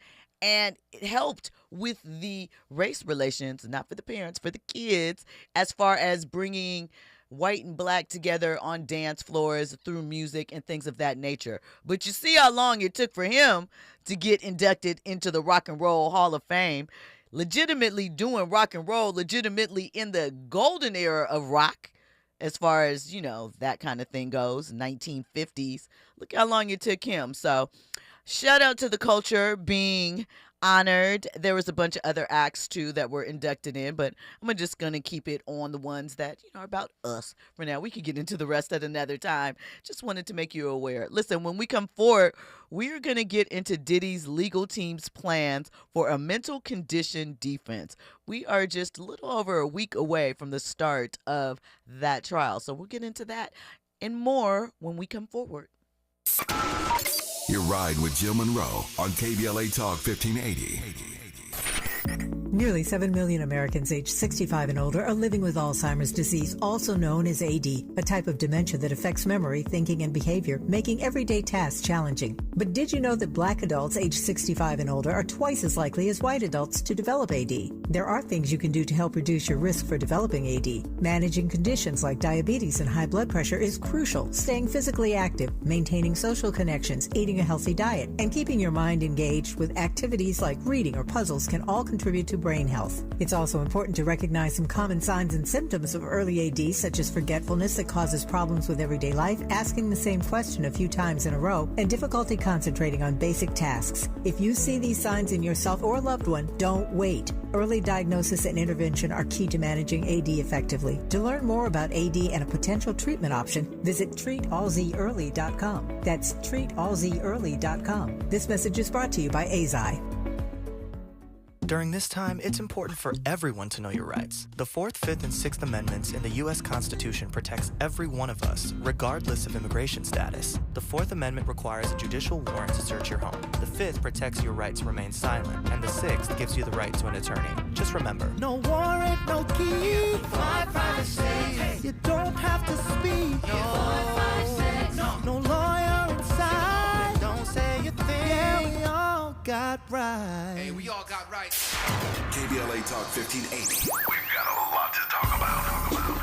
And it helped with the race relations, not for the parents, for the kids, as far as bringing white and black together on dance floors through music and things of that nature. But you see how long it took for him to get inducted into the Rock and Roll Hall of Fame, legitimately doing rock and roll, legitimately in the golden era of rock, as far as, you know, that kind of thing goes, 1950s. Look how long it took him. So shout out to the culture being honored. There was a bunch of other acts too that were inducted in, but I'm just gonna keep it on the ones that, you know, are about us for now. We could get into the rest at another time. Just wanted to make you aware. Listen, when we come forward, we're gonna get into Diddy's legal team's plans for a mental condition defense. We are just a little over a week away from the start of that trial, so we'll get into that and more when we come forward.
You're riding with Jill Munroe on KBLA Talk 1580.
Nearly 7 million Americans aged 65 and older are living with Alzheimer's disease, also known as AD, a type of dementia that affects memory, thinking, and behavior, making everyday tasks challenging. But did you know that black adults aged 65 and older are twice as likely as white adults to develop AD? There are things you can do to help reduce your risk for developing AD. Managing conditions like diabetes and high blood pressure is crucial. Staying physically active, maintaining social connections, eating a healthy diet, and keeping your mind engaged with activities like reading or puzzles can all contribute to brain health. It's also important to recognize some common signs and symptoms of early AD, such as forgetfulness that causes problems with everyday life, asking the same question a few times in a row, and difficulty concentrating on basic tasks. If you see these signs in yourself or a loved one, don't wait. Early diagnosis and intervention are key to managing AD effectively. To learn more about AD and a potential treatment option, visit treatallzearly.com. That's treatallzearly.com. This message is brought to you by AZI.
During this time, it's important for everyone to know your rights. The 4th, 5th, and 6th Amendments in the U.S. Constitution protects every one of us, regardless of immigration status. The 4th Amendment requires a judicial warrant to search your home. The 5th protects your right to remain silent. And the 6th gives you the right to an attorney. Just remember,
no warrant, no key, my privacy. You don't have to speak. No lawyer inside. Don't say your thing. Yeah, we all got rights.
Hey, we all got rights.
KBLA Talk 1580.
We've got a lot to talk about.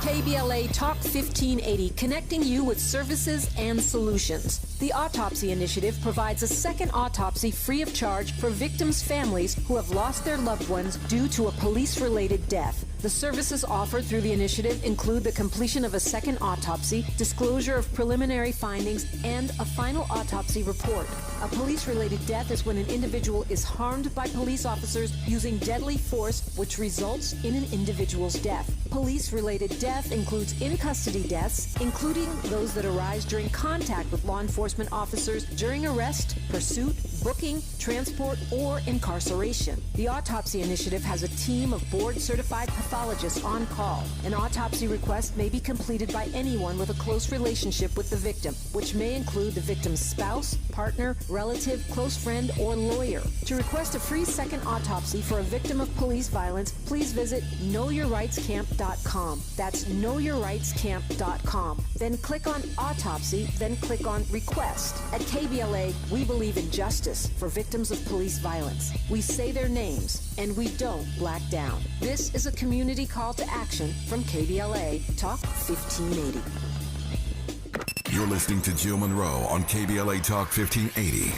KBLA Talk 1580, connecting you with services and solutions. The Autopsy Initiative provides a second autopsy free of charge for victims' families who have lost their loved ones due to a police-related death. The services offered through the initiative include the completion of a second autopsy, disclosure of preliminary findings, and a final autopsy report. A police-related death is when an individual is harmed by police officers using deadly force, which results in an individual's death. Police-related death includes in-custody deaths, including those that arise during contact with law enforcement enforcement officers during arrest, pursuit, booking, transport, or incarceration. The Autopsy Initiative has a team of board-certified pathologists on call. An autopsy request may be completed by anyone with a close relationship with the victim, which may include the victim's spouse, partner, relative, close friend, or lawyer. To request a free second autopsy for a victim of police violence, please visit knowyourrightscamp.com. That's knowyourrightscamp.com. Then click on Autopsy, then click on Request. At KBLA, we believe in justice for victims of police violence. We say their names, and we don't black down. This is a community call to action from KBLA Talk 1580.
You're listening to Jill Munroe on KBLA Talk 1580.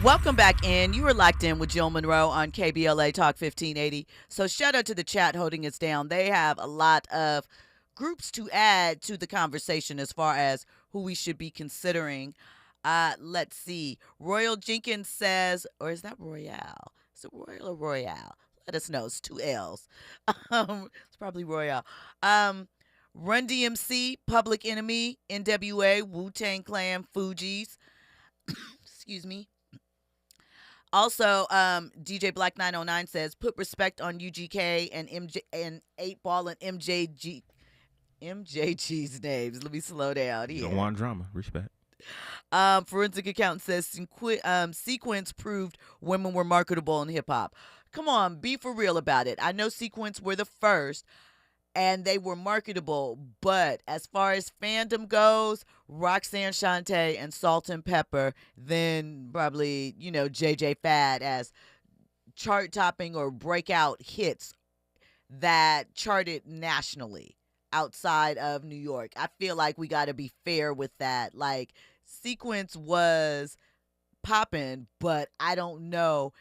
Welcome back in. You are locked in with Jill Munroe on KBLA Talk 1580. So shout out to the chat holding us down. They have a lot of groups to add to the conversation as far as who we should be considering. Let's see. Royal Jenkins says, or is that Royale? Is it Royal or Royale? Let us know. It's 2 L's. It's probably Royale. Run DMC, Public Enemy, NWA, Wu-Tang Clan, Fugees. Excuse me. Also, DJ Black 909 says, put respect on UGK and MJ and 8 Ball and MJG's names. Let me slow down here.
You don't want drama. Respect.
Forensic Accountant says, Sequence proved women were marketable in hip-hop. Come on, be for real about it. I know Sequence were the first, and they were marketable, but as far as fandom goes, Roxanne Shante and Salt and Pepper, then probably, JJ Fad as chart-topping or breakout hits that charted nationally outside of New York. I feel like we got to be fair with that. Like, Sequence was popping, but I don't know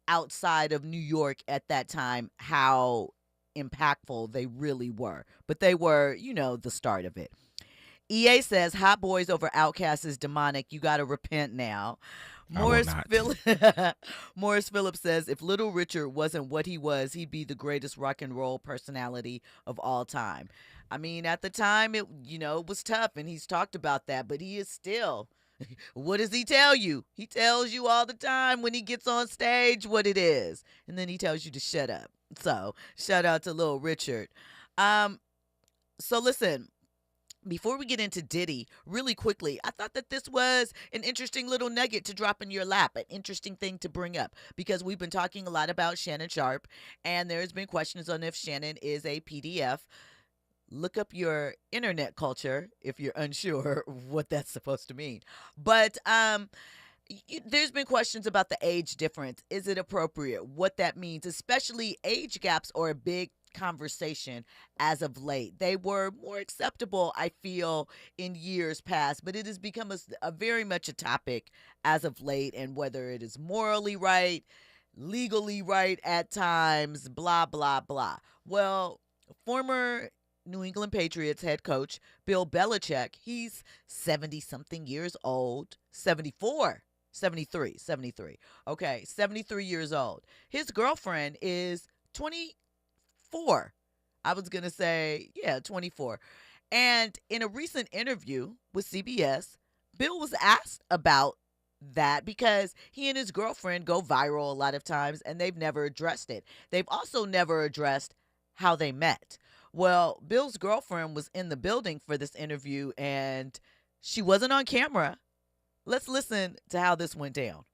outside of New York at that time how impactful they really were, but they were, the start of it. EA says Hot Boys over Outkast is demonic. You got to repent now. Morris Phillips says if Little Richard wasn't what he was, he'd be the greatest rock and roll personality of all time. I mean, at the time it was tough, and he's talked about that, but he is still. What does he tell you? He tells you all the time when he gets on stage what it is, and then he tells you to shut up. So shout out to Little Richard. So listen, before we get into Diddy, really quickly, I thought that this was an interesting little nugget to drop in your lap, an interesting thing to bring up, because we've been talking a lot about Shannon Sharpe, and there's been questions on if Shannon is a PDF. Look up your internet culture if you're unsure what that's supposed to mean. But there's been questions about the age difference. Is it appropriate? What that means, especially age gaps are a big conversation as of late. They were more acceptable, I feel, in years past, but it has become a very much a topic as of late, and whether it is morally right, legally right at times, blah, blah, blah. Well, former New England Patriots head coach Bill Belichick, he's 70-something years old, 73. Okay, 73 years old. His girlfriend is 24. I was going to say, 24. And in a recent interview with CBS, Bill was asked about that because he and his girlfriend go viral a lot of times, and they've never addressed it. They've also never addressed how they met. Well, Bill's girlfriend was in the building for this interview, and she wasn't on camera. Let's listen to how this went down.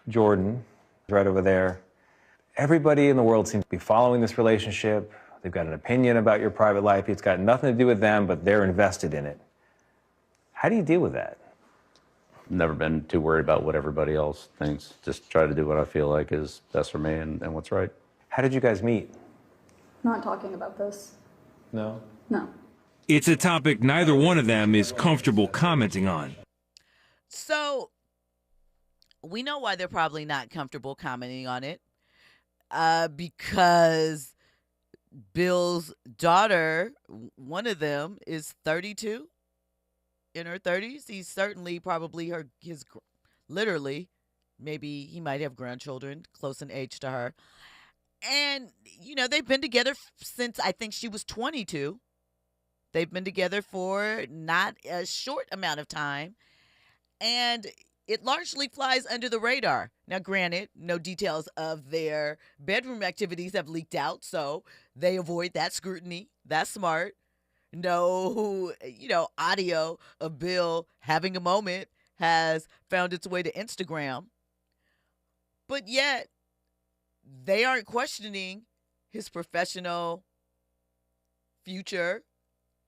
Jordan, right over there. Everybody in the world seems to be following this relationship. They've got an opinion about your private life. It's got nothing to do with them, but they're invested in it. How do you deal with that?
Never been too worried about what everybody else thinks. Just try to do what I feel like is best for me and what's right.
How did you guys meet?
Not talking about this.
No?
No.
It's a topic neither one of them is comfortable commenting on.
So, we know why they're probably not comfortable commenting on it. Because Bill's daughter, one of them, is 32, in her 30s. He's certainly probably literally, maybe he might have grandchildren close in age to her. And, they've been together since I think she was 22. They've been together for not a short amount of time. And it largely flies under the radar. Now, granted, no details of their bedroom activities have leaked out, so they avoid that scrutiny. That's smart. No, audio of Bill having a moment has found its way to Instagram. But yet, they aren't questioning his professional future,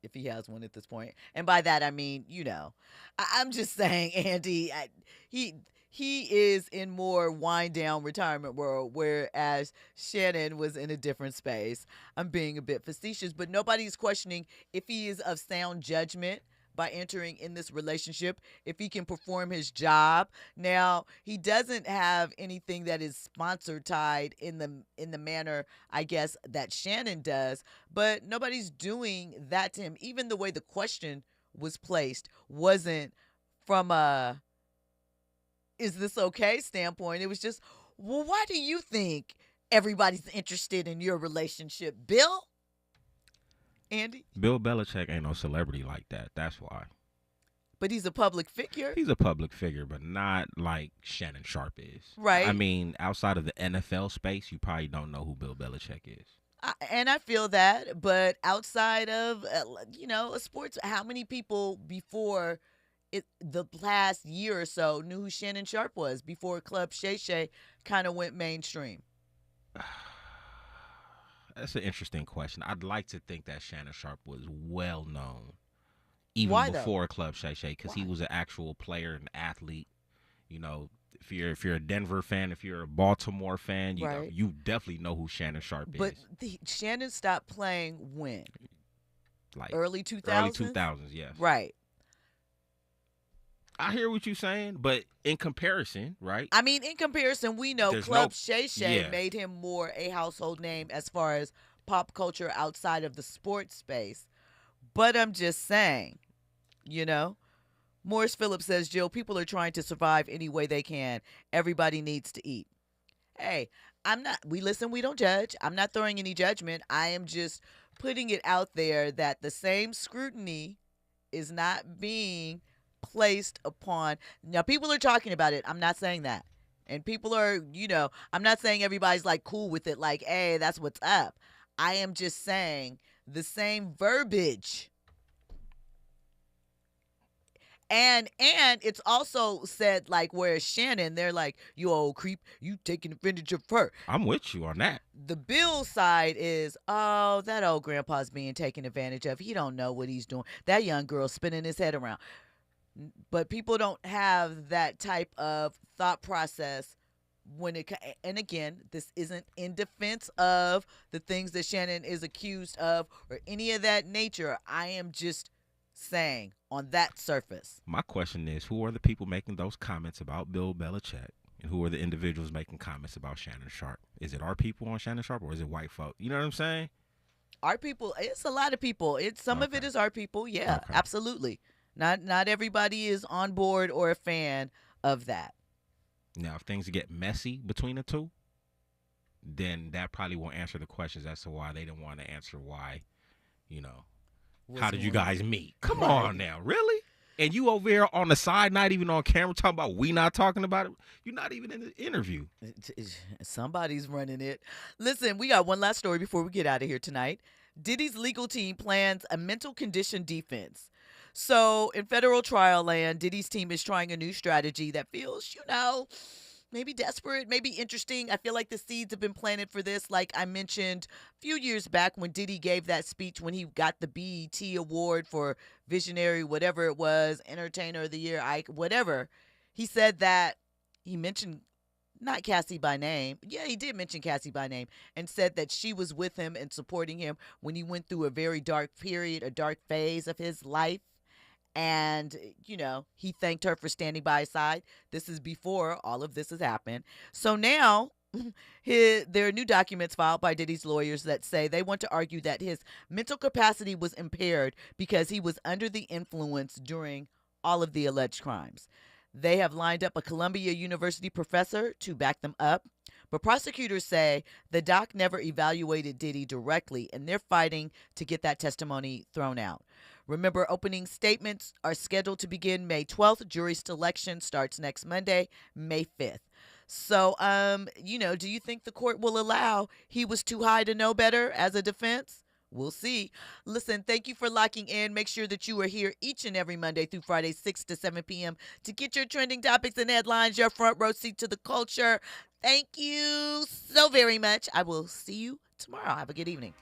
if he has one at this point. And by that, I mean, I'm just saying, Andy, he is in more wind down retirement world, whereas Shannon was in a different space. I'm being a bit facetious, but nobody's questioning if he is of sound judgment by entering in this relationship, if he can perform his job. Now, he doesn't have anything that is sponsor tied in the manner, I guess, that Shannon does, but nobody's doing that to him. Even the way the question was placed wasn't from a is this okay standpoint. It was just, well, why do you think everybody's interested in your relationship, Bill? Andy?
Bill Belichick ain't no celebrity like that. That's why.
But he's a public figure.
He's a public figure, but not like Shannon Sharp is.
Right.
I mean, outside of the NFL space, you probably don't know who Bill Belichick is.
And I feel that, but outside of, sports, how many people before the last year or so knew who Shannon Sharp was before Club Shay Shay kind of went mainstream?
That's an interesting question. I'd like to think that Shannon Sharp was well known even before Club Shay Shay, because he was an actual player and athlete. If you're a Denver fan, if you're a Baltimore fan, you definitely know who Shannon Sharp is.
But Shannon stopped playing when?
Like
early 2000s?
Early 2000s, yes.
Right.
I hear what you're saying, but in comparison, right?
I mean, in comparison, we know Club Shay Shay made him more a household name as far as pop culture outside of the sports space. But I'm just saying, Morris Phillips says, Jill, people are trying to survive any way they can. Everybody needs to eat. Hey, we don't judge. I'm not throwing any judgment. I am just putting it out there that the same scrutiny is not being placed upon. Now, people are talking about it. I'm not saying that. And people are, I'm not saying everybody's like cool with it, like, hey, that's what's up. I am just saying the same verbiage. And it's also said, like, whereas Shannon, they're like, you old creep, you taking advantage of her.
I'm with you on that.
The Bill side is, oh, that old grandpa's being taken advantage of. He don't know what he's doing. That young girl's spinning his head around. But people don't have that type of thought process and again, this isn't in defense of the things that Shannon is accused of or any of that nature. I am just saying on that surface.
My question is, who are the people making those comments about Bill Belichick? And who are the individuals making comments about Shannon Sharp? Is it our people on Shannon Sharp or is it white folk? You know what I'm saying?
Our people, it's a lot of people. Some of it is our people. Yeah, absolutely. Not everybody is on board or a fan of that.
Now, if things get messy between the two, then that probably won't answer the questions as to why they didn't want to answer why, how did you guys meet? Come on now, really? And you over here on the side, not even on camera, talking about we not talking about it. You're not even in the interview.
Somebody's running it. Listen, we got one last story before we get out of here tonight. Diddy's legal team plans a mental condition defense. So in federal trial land, Diddy's team is trying a new strategy that feels, maybe desperate, maybe interesting. I feel like the seeds have been planted for this. Like I mentioned a few years back when Diddy gave that speech when he got the BET award for visionary, whatever it was, entertainer of the year, whatever. He said that he mentioned not Cassie by name. Yeah, he did mention Cassie by name and said that she was with him and supporting him when he went through a very dark period, a dark phase of his life. And, he thanked her for standing by his side. This is before all of this has happened. So now there are new documents filed by Diddy's lawyers that say they want to argue that his mental capacity was impaired because he was under the influence during all of the alleged crimes. They have lined up a Columbia University professor to back them up. But prosecutors say the doc never evaluated Diddy directly, and they're fighting to get that testimony thrown out. Remember, opening statements are scheduled to begin May 12th. Jury selection starts next Monday, May 5th. So, do you think the court will allow he was too high to know better as a defense? We'll see. Listen, thank you for locking in. Make sure that you are here each and every Monday through Friday, 6 to 7 p.m. to get your trending topics and headlines, your front row seat to the culture. Thank you so very much. I will see you tomorrow. Have a good evening.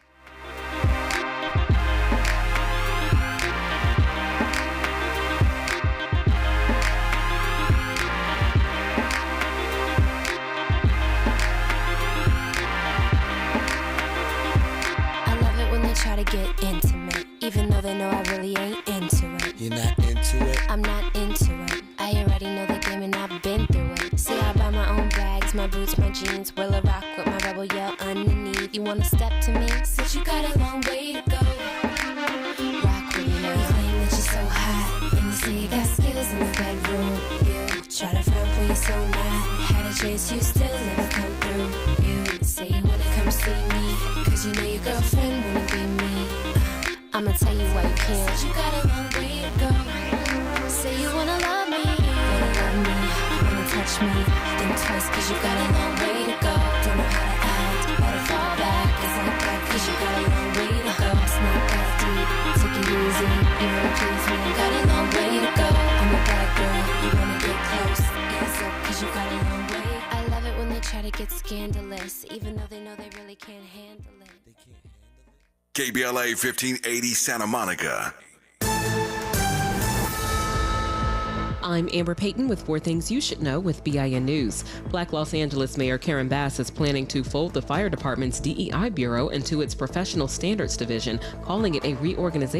Try to get intimate, even though they know I really ain't into it.
You're not into it?
I'm not into it. I already know the game and I've been through it. See, I buy my own bags, my boots, my jeans. Will I rock with my rebel yell underneath? You wanna step to me? Since you got a long way to go. Rock with me now. You claim that you're so hot, and you say you got skills in the bedroom. You try to front when you're so not. Had a chance, you still never come through. You say you wanna come see me, cause you know your girlfriend wanna be me. I'ma tell you why you can't. You got a long way to go. Say you wanna love me, wanna touch me. Think twice cause you got a long way to go. Don't know how to act, better fall back. It's like that cause you got a long way to go. It's not that deep, take it easy. You wanna please me, got a long way to go. I'm a bad girl, you wanna get close. Ease up cause you got a long way. I love it when they try to get scandalous, even though they know they really can't handle it.
KBLA 1580 Santa Monica.
I'm Amber Payton with 4 Things You Should Know with BIN News. Black Los Angeles Mayor Karen Bass is planning to fold the fire department's DEI bureau into its professional standards division, calling it a reorganization